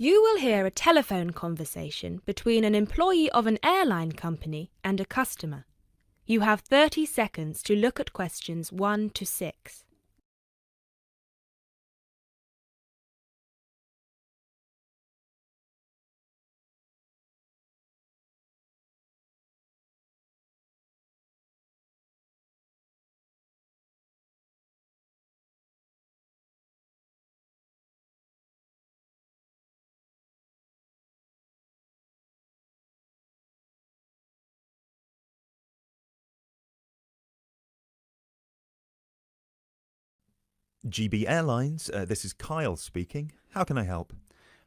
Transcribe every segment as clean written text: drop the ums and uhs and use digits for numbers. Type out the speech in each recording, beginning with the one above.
You will hear a telephone conversation between an employee of an airline company and a customer. You have 30 seconds to look at questions 1 to 6. GB Airlines, this is Kyle speaking. How can I help?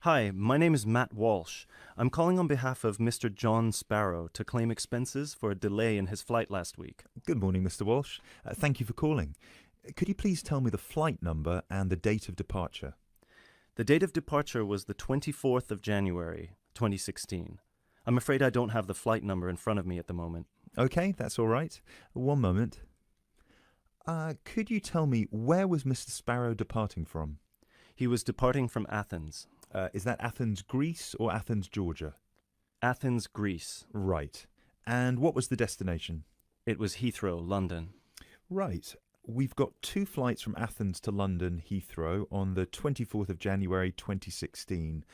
Hi, my name is Matt Walsh. I'm calling on behalf of Mr. John Sparrow to claim expenses for a delay in his flight last week. Good morning, Mr. Walsh. Thank you for calling. Could you please tell me the flight number and the date of departure? The date of departure was the 24th of January, 2016. I'm afraid I don't have the flight number in front of me at the moment. Okay, that's all right. One moment. Could you tell me where was Mr. Sparrow departing from? He was departing from Athens. Is that Athens, Greece or Athens, Georgia? Athens, Greece. Right. And what was the destination? It was Heathrow, London. Right. We've got 2 flights from Athens to London Heathrow on the 24th of January 2016.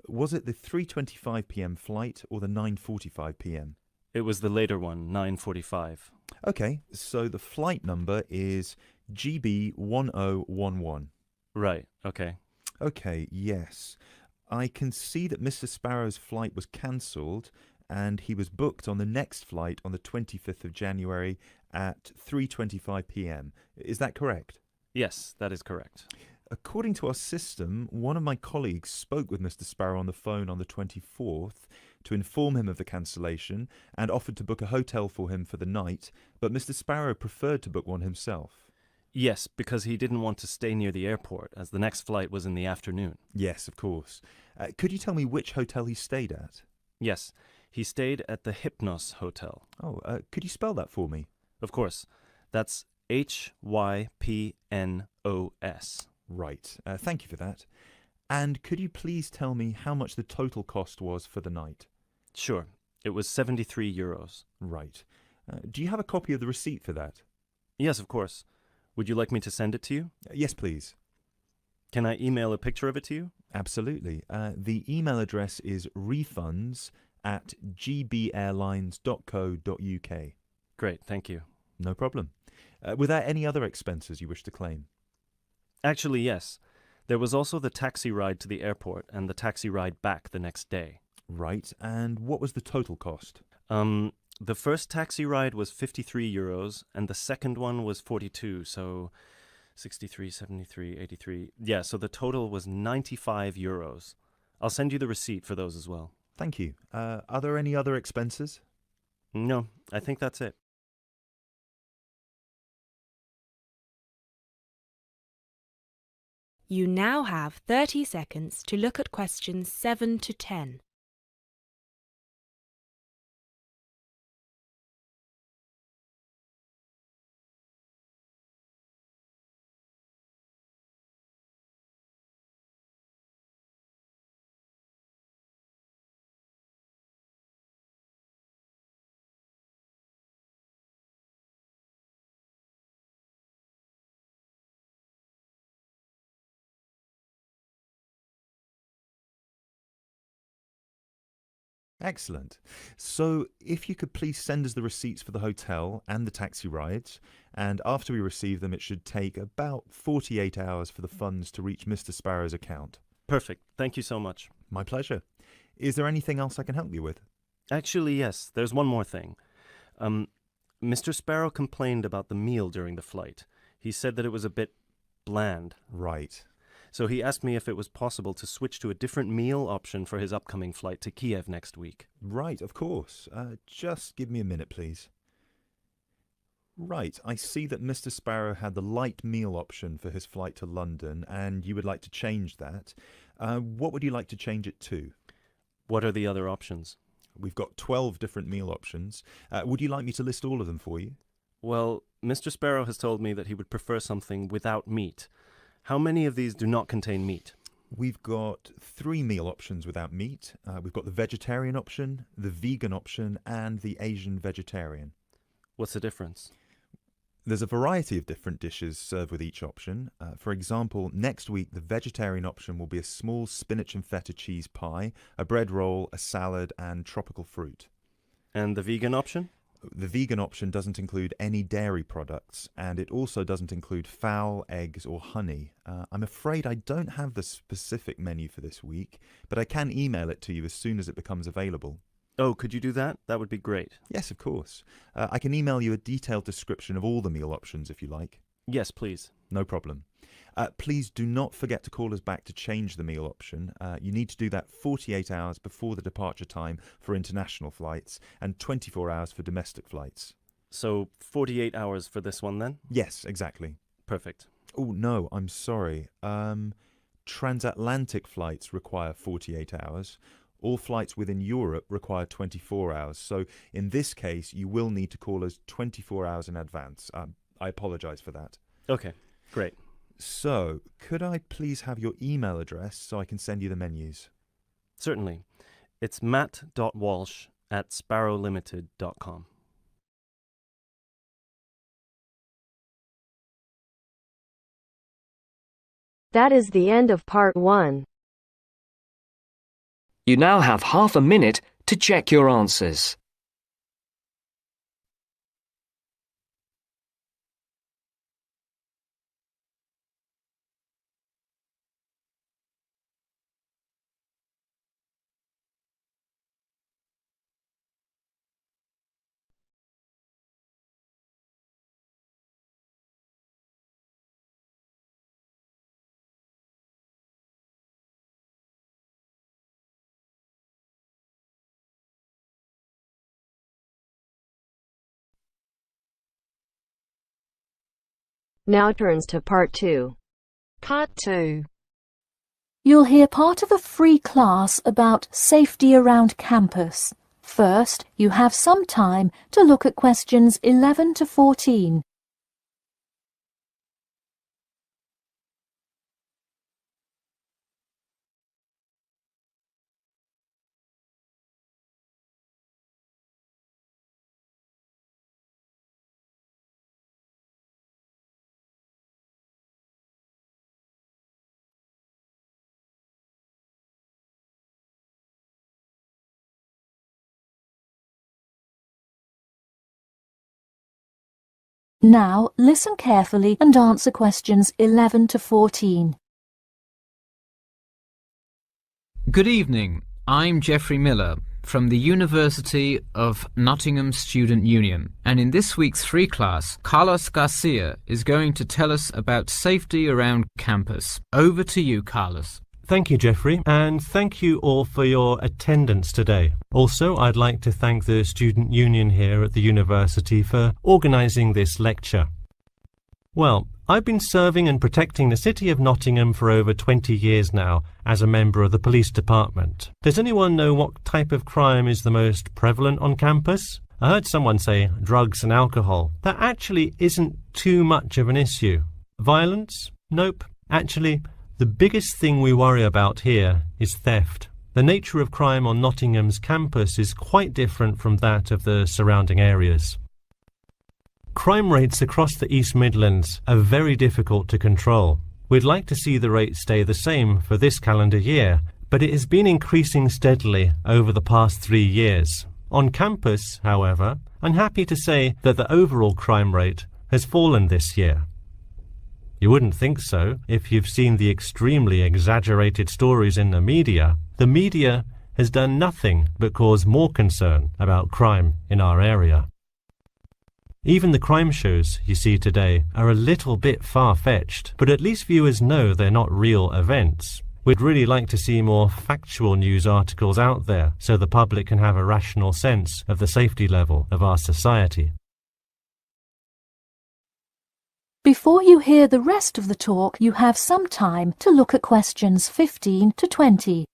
Was it the 3:25 p.m. flight or the 9:45 p.m.? It was the later one, 9:45. Okay, so the flight number is GB1011. Right, okay. Okay, yes. I can see that Mr. Sparrow's flight was cancelled and he was booked on the next flight on the 25th of January at 3:25 p.m. Is that correct? Yes, that is correct. According to our system, one of my colleagues spoke with Mr. Sparrow on the phone on the 24th to inform him of the cancellation and offered to book a hotel for him for the night, but Mr. Sparrow preferred to book one himself. Yes, because he didn't want to stay near the airport, as the next flight was in the afternoon. Yes, of course. Could you tell me which hotel he stayed at? Yes, he stayed at the Hypnos Hotel. Oh, could you spell that for me? Of course. That's Hypnos. Right. Thank you for that. And could you please tell me how much the total cost was for the night? Sure. It was 73 euros. Right. Do you have a copy of the receipt for that? Yes, of course. Would you like me to send it to you? Yes, please. Can I email a picture of it to you? Absolutely. The email address is refunds@gbairlines.co.uk. Great, thank you. No problem. Were there any other expenses you wish to claim? Actually, yes. There was also the taxi ride to the airport and the taxi ride back the next day. Right. And what was the total cost? The first taxi ride was 53 euros and the second one was 42, so 63, 73, 83. Yeah, so the total was 95 euros. I'll send you the receipt for those as well. Thank you. Are there any other expenses? No, I think that's it. You now have 30 seconds to look at questions 7 to 10. Excellent. So if you could please send us the receipts for the hotel and the taxi rides, and after we receive them, it should take about 48 hours for the funds to reach Mr. Sparrow's account. Perfect. Thank you so much. My pleasure. Is there anything else I can help you with? Actually, yes, there's one more thing. Mr. Sparrow complained about the meal during the flight. He said that it was a bit bland. Right. So he asked me if it was possible to switch to a different meal option for his upcoming flight to Kiev next week. Right, of course. Just give me a minute, please. Right, I see that Mr. Sparrow had the light meal option for his flight to London, and you would like to change that. What would you like to change it to? What are the other options? We've got 12 different meal options. Would you like me to list all of them for you? Well, Mr. Sparrow has told me that he would prefer something without meat. How many of these do not contain meat? We've got 3 meal options without meat. We've got the vegetarian option, the vegan option, and the Asian vegetarian. What's the difference? There's a variety of different dishes served with each option. For example, next week the vegetarian option will be a small spinach and feta cheese pie, a bread roll, a salad, and tropical fruit. And the vegan option? The vegan option doesn't include any dairy products, and it also doesn't include fowl, eggs, or honey. I'm afraid I don't have the specific menu for this week, but I can email it to you as soon as it becomes available. Oh, could you do that? That would be great. Yes, of course. I can email you a detailed description of all the meal options if you like. Yes, please. No problem. Please do not forget to call us back to change the meal option. You need to do that 48 hours before the departure time for international flights and 24 hours for domestic flights. So 48 hours for this one then? Yes, exactly. Perfect. Oh, no, I'm sorry. Transatlantic flights require 48 hours. All flights within Europe require 24 hours. So in this case, you will need to call us 24 hours in advance. I apologize for that. Okay, great. So, could I please have your email address so I can send you the menus? Certainly. It's matt.walsh@sparrowlimited.com. That is the end of part 1. You now have half a minute to check your answers. Now turns to part 2. Part 2. You'll hear part of a free class about safety around campus. First, you have some time to look at questions 11 to 14. Now, listen carefully and answer questions 11 to 14. Good evening. I'm Geoffrey Miller from the University of Nottingham Student Union, and in this week's free class, Carlos Garcia is going to tell us about safety around campus. Over to you, Carlos. Thank you, Geoffrey, and thank you all for your attendance today. Also, I'd like to thank the Student Union here at the university for organising this lecture. Well, I've been serving and protecting the city of Nottingham for over 20 years now as a member of the police department. Does anyone know what type of crime is the most prevalent on campus? I heard someone say drugs and alcohol. That actually isn't too much of an issue. Violence? Nope. Actually, the biggest thing we worry about here is theft. The nature of crime on Nottingham's campus is quite different from that of the surrounding areas. Crime rates across the East Midlands are very difficult to control. We'd like to see the rate stay the same for this calendar year, but it has been increasing steadily over the past 3 years. On campus, however, I'm happy to say that the overall crime rate has fallen this year. You wouldn't think so if you've seen the extremely exaggerated stories in the media. The media has done nothing but cause more concern about crime in our area. Even the crime shows you see today are a little bit far-fetched, but at least viewers know they're not real events. We'd really like to see more factual news articles out there so the public can have a rational sense of the safety level of our society. Before you hear the rest of the talk, you have some time to look at questions 15 to 20.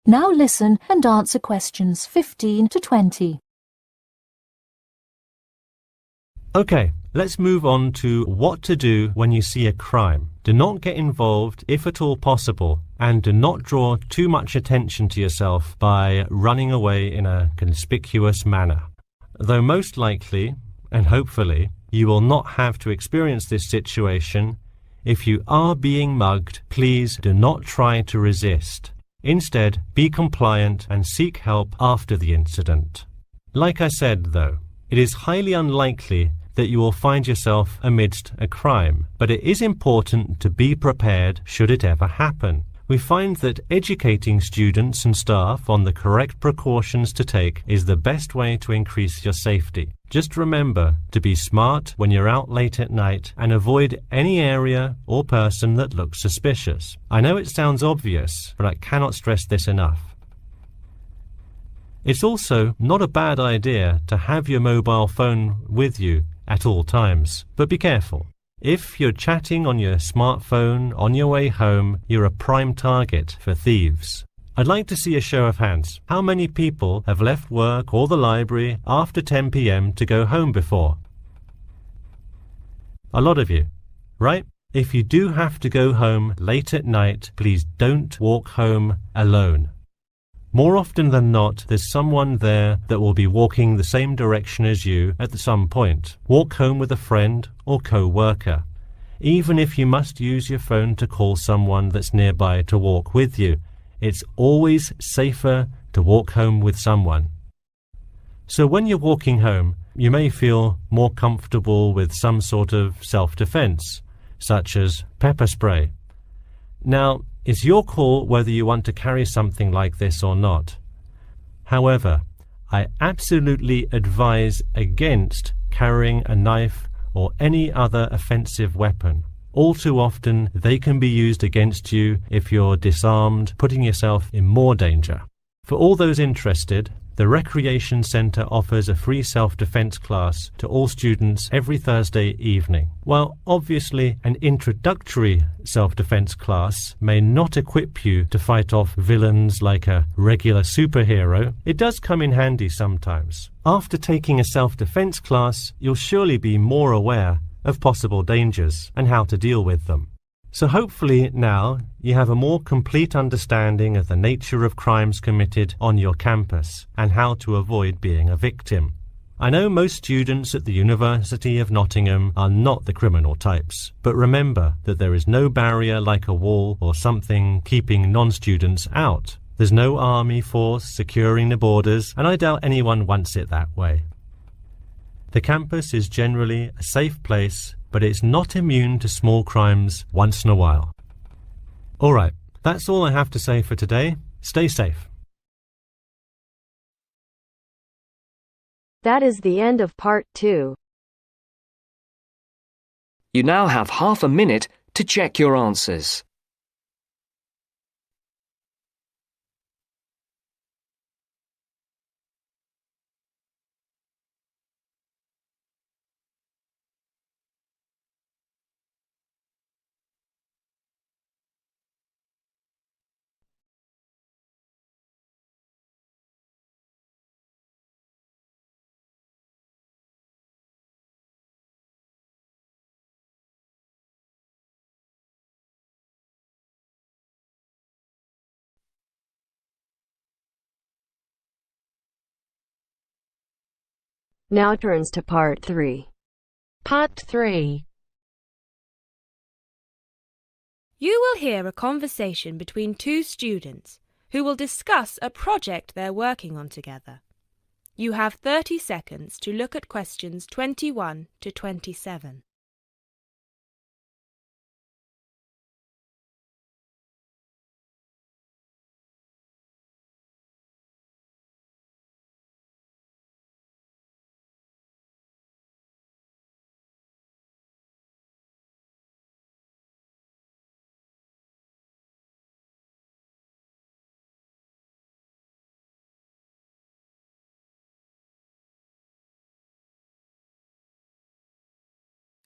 Now listen and answer questions 15 to 20. Okay, let's move on to what to do when you see a crime. Do not get involved if at all possible, and do not draw too much attention to yourself by running away in a conspicuous manner. Though most likely, and hopefully, you will not have to experience this situation, if you are being mugged, please do not try to resist. Instead, be compliant and seek help after the incident. Like I said, though, it is highly unlikely that you will find yourself amidst a crime, but it is important to be prepared should it ever happen. We find that educating students and staff on the correct precautions to take is the best way to increase your safety. Just remember to be smart when you're out late at night and avoid any area or person that looks suspicious. I know it sounds obvious, but I cannot stress this enough. It's also not a bad idea to have your mobile phone with you at all times, but be careful. If you're chatting on your smartphone on your way home, you're a prime target for thieves. I'd like to see a show of hands. How many people have left work or the library after 10 p.m. to go home before? A lot of you, right? If you do have to go home late at night, please don't walk home alone. More often than not, there's someone there that will be walking the same direction as you at some point. Walk home with a friend or co-worker. Even if you must use your phone to call someone that's nearby to walk with you, it's always safer to walk home with someone. So when you're walking home, you may feel more comfortable with some sort of self-defense, such as pepper spray. Now, it's your call whether you want to carry something like this or not. However, I absolutely advise against carrying a knife or any other offensive weapon. All too often, they can be used against you if you're disarmed, putting yourself in more danger. For all those interested, the Recreation Centre offers a free self-defense class to all students every Thursday evening. While obviously an introductory self-defense class may not equip you to fight off villains like a regular superhero, it does come in handy sometimes. After taking a self-defense class, you'll surely be more aware of possible dangers and how to deal with them. So hopefully now you have a more complete understanding of the nature of crimes committed on your campus and how to avoid being a victim. I know most students at the University of Nottingham are not the criminal types, but remember that there is no barrier like a wall or something keeping non-students out. There's no army force securing the borders, and I doubt anyone wants it that way. The campus is generally a safe place, but it's not immune to small crimes once in a while. All right, that's all I have to say for today. Stay safe. That is the end of part 2. You now have half a minute to check your answers. Now turns to part 3. Part 3. You will hear a conversation between two students who will discuss a project they're working on together. You have 30 seconds to look at questions 21 to 27.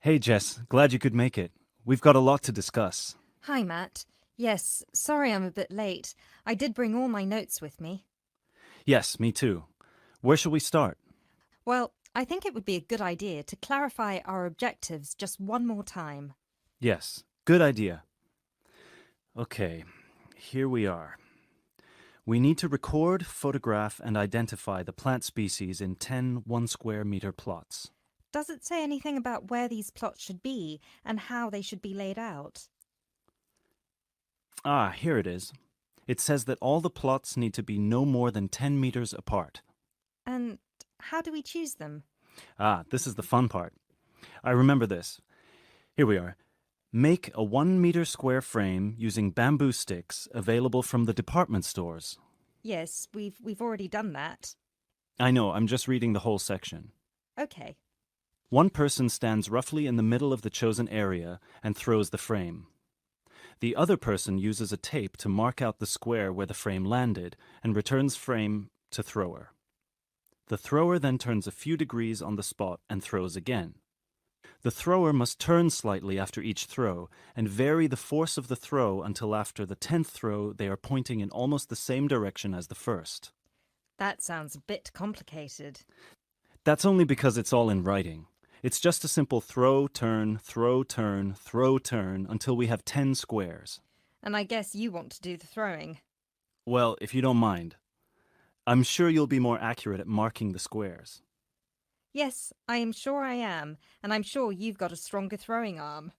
Hey Jess, glad you could make it. We've got a lot to discuss. Hi, Matt. Yes, sorry I'm a bit late. I did bring all my notes with me. Yes, me too. Where shall we start? Well, I think it would be a good idea to clarify our objectives just one more time. Yes, good idea. Okay, here we are. We need to record, photograph, and identify the plant species in 10 1 square meter plots. Does it say anything about where these plots should be and how they should be laid out? Ah, here it is. It says that all the plots need to be no more than 10 meters apart. And how do we choose them? Ah, this is the fun part. I remember this. Here we are. Make a 1 meter square frame using bamboo sticks available from the department stores. Yes, we've already done that. I know, I'm just reading the whole section. Okay. One person stands roughly in the middle of the chosen area and throws the frame. The other person uses a tape to mark out the square where the frame landed and returns frame to thrower. The thrower then turns a few degrees on the spot and throws again. The thrower must turn slightly after each throw and vary the force of the throw until after the 10th throw they are pointing in almost the same direction as the first. That sounds a bit complicated. That's only because it's all in writing. It's just a simple throw, turn, throw, turn, throw, turn until we have 10 squares. And I guess you want to do the throwing. Well, if you don't mind. I'm sure you'll be more accurate at marking the squares. Yes, I am sure I am, and I'm sure you've got a stronger throwing arm.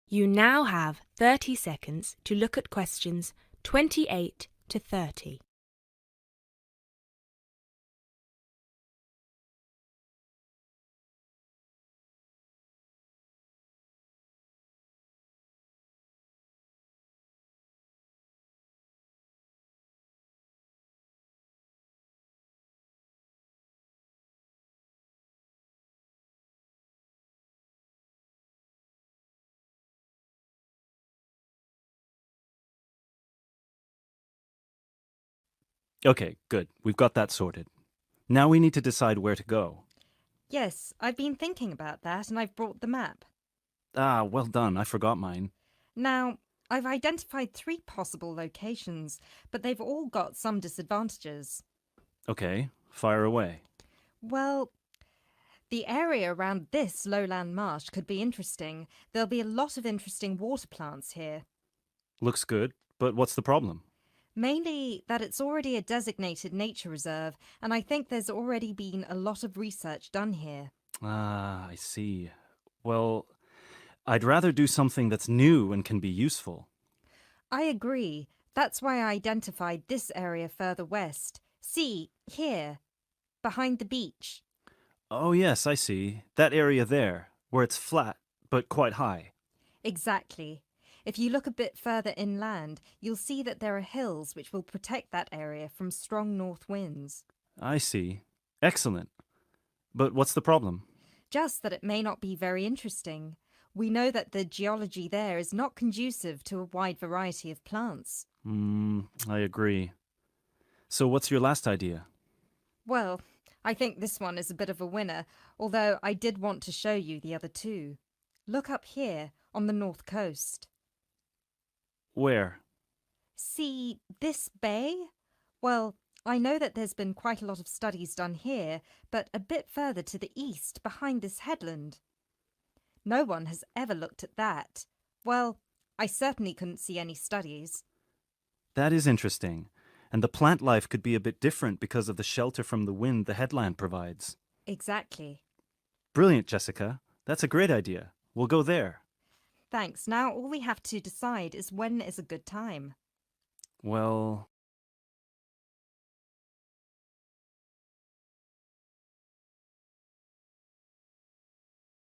You now have 30 seconds to look at questions 28 to 30. Okay, good. We've got that sorted. Now we need to decide where to go. Yes, I've been thinking about that and I've brought the map. Ah, well done. I forgot mine. Now, I've identified 3 possible locations, but they've all got some disadvantages. Okay, fire away. Well, the area around this lowland marsh could be interesting. There'll be a lot of interesting water plants here. Looks good, but what's the problem? Mainly that it's already a designated nature reserve, and I think there's already been a lot of research done here. Ah, I see. Well, I'd rather do something that's new and can be useful. I agree. That's why I identified this area further west. See, here, behind the beach. Oh, yes, I see. That area there, where it's flat, but quite high. Exactly. If you look a bit further inland, you'll see that there are hills which will protect that area from strong north winds. I see. Excellent. But what's the problem? Just that it may not be very interesting. We know that the geology there is not conducive to a wide variety of plants. I agree. So what's your last idea? Well, I think this one is a bit of a winner, although I did want to show you the other 2. Look up here, on the north coast. Where? See this bay? Well, I know that there's been quite a lot of studies done here, but a bit further to the east, behind this headland. No one has ever looked at that. Well, I certainly couldn't see any studies. That is interesting. And the plant life could be a bit different because of the shelter from the wind the headland provides. Exactly. Brilliant, Jessica. That's a great idea. We'll go there. Thanks. Now all we have to decide is when is a good time. Well,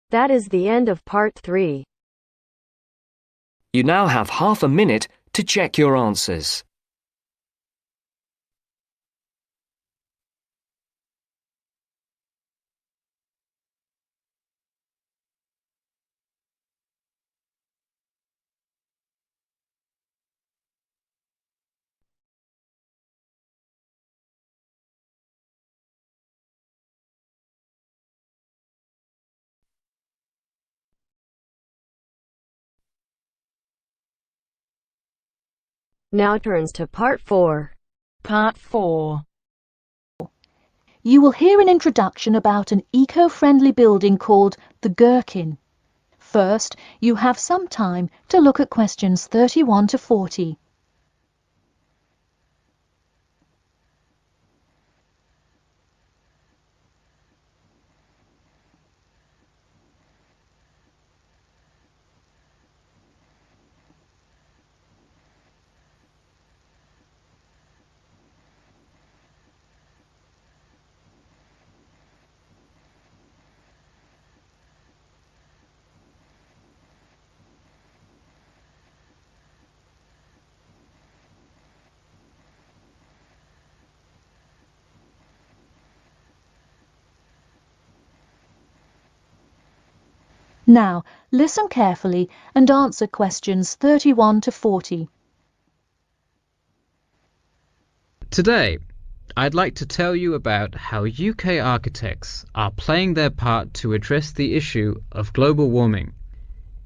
That is the end of part 3. You now have half a minute to check your answers. Now turns to Part 4. Part 4. You will hear an introduction about an eco-friendly building called the Gherkin. First, you have some time to look at questions 31 to 40. Now, listen carefully and answer questions 31 to 40. Today, I'd like to tell you about how UK architects are playing their part to address the issue of global warming.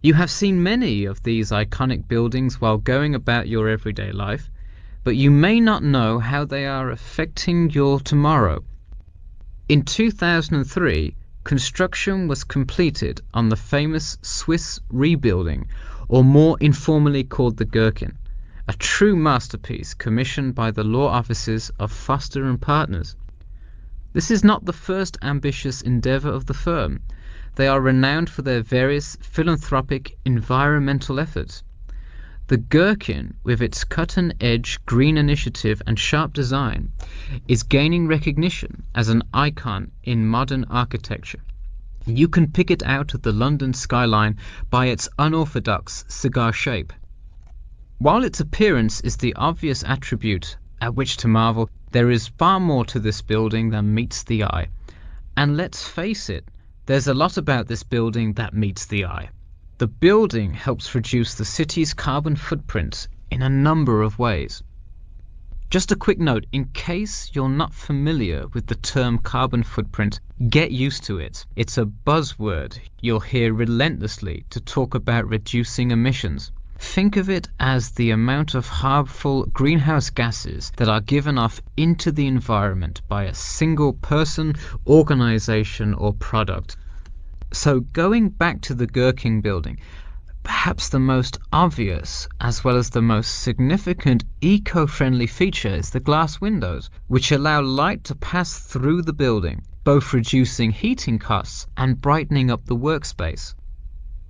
You have seen many of these iconic buildings while going about your everyday life, but you may not know how they are affecting your tomorrow. In 2003, construction was completed on the famous Swiss rebuilding, or more informally called the Gherkin, a true masterpiece commissioned by the law offices of Foster and Partners. This is not the first ambitious endeavour of the firm. They are renowned for their various philanthropic environmental efforts. The Gherkin, with its cut-and-edge green initiative and sharp design, is gaining recognition as an icon in modern architecture. You can pick it out of the London skyline by its unorthodox cigar shape. While its appearance is the obvious attribute at which to marvel, there is far more to this building than meets the eye. And let's face it, there's a lot about this building that meets the eye. The building helps reduce the city's carbon footprint in a number of ways. Just a quick note, in case you're not familiar with the term carbon footprint, get used to it. It's a buzzword you'll hear relentlessly to talk about reducing emissions. Think of it as the amount of harmful greenhouse gases that are given off into the environment by a single person, organization, or product. So going back to the Gherkin building, perhaps the most obvious as well as the most significant eco-friendly feature is the glass windows, which allow light to pass through the building, both reducing heating costs and brightening up the workspace.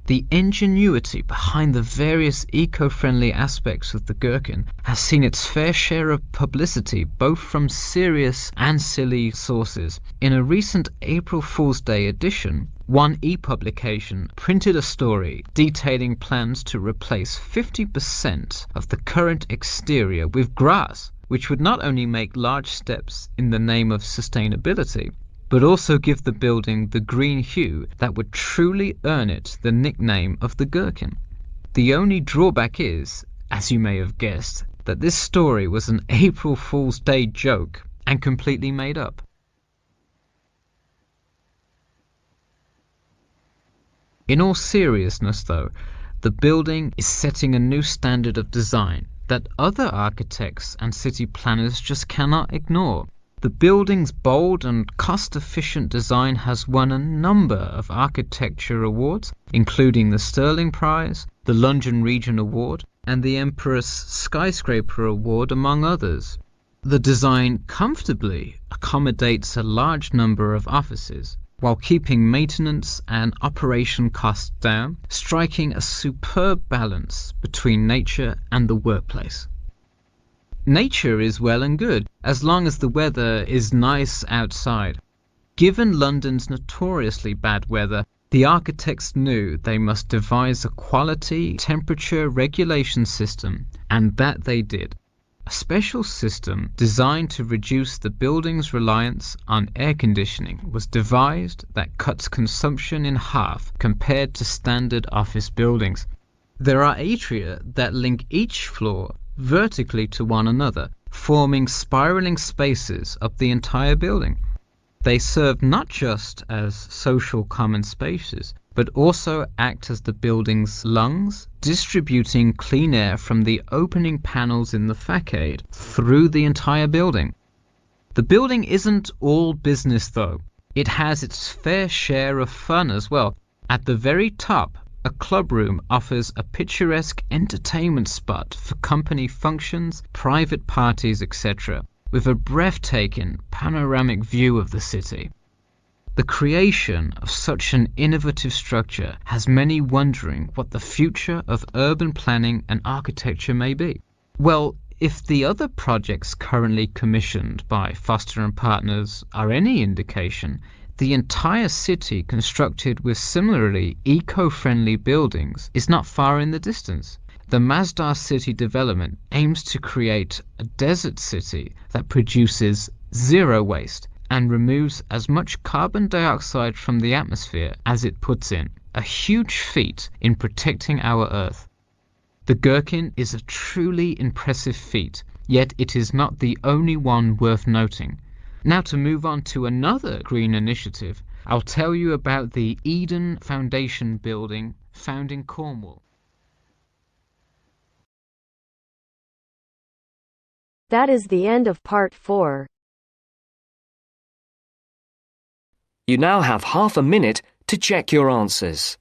The ingenuity behind the various eco-friendly aspects of the Gherkin has seen its fair share of publicity both from serious and silly sources. In a recent April Fool's Day edition, one e-publication printed a story detailing plans to replace 50% of the current exterior with grass, which would not only make large steps in the name of sustainability, but also give the building the green hue that would truly earn it the nickname of the Gherkin. The only drawback is, as you may have guessed, that this story was an April Fool's Day joke and completely made up. In all seriousness though, the building is setting a new standard of design that other architects and city planners just cannot ignore. The building's bold and cost-efficient design has won a number of architecture awards, including the Stirling Prize, the London Region Award, and the Emperor's Skyscraper Award, among others. The design comfortably accommodates a large number of offices, while keeping maintenance and operation costs down, striking a superb balance between nature and the workplace. Nature is well and good, as long as the weather is nice outside. Given London's notoriously bad weather, the architects knew they must devise a quality temperature regulation system, and that they did. A special system designed to reduce the building's reliance on air conditioning was devised that cuts consumption in half compared to standard office buildings. There are atria that link each floor vertically to one another, forming spiraling spaces up the entire building. They serve not just as social common spaces, but also act as the building's lungs, distributing clean air from the opening panels in the facade through the entire building. The building isn't all business though. It has its fair share of fun as well. At the very top, a club room offers a picturesque entertainment spot for company functions, private parties, etc., with a breathtaking panoramic view of the city. The creation of such an innovative structure has many wondering what the future of urban planning and architecture may be. Well, if the other projects currently commissioned by Foster and Partners are any indication, the entire city constructed with similarly eco-friendly buildings is not far in the distance. The Masdar City development aims to create a desert city that produces zero waste and removes as much carbon dioxide from the atmosphere as it puts in, a huge feat in protecting our Earth. The Gherkin is a truly impressive feat, yet it is not the only one worth noting. Now to move on to another green initiative, I'll tell you about the Eden Foundation building found in Cornwall. That is the end of part 4. You now have half a minute to check your answers.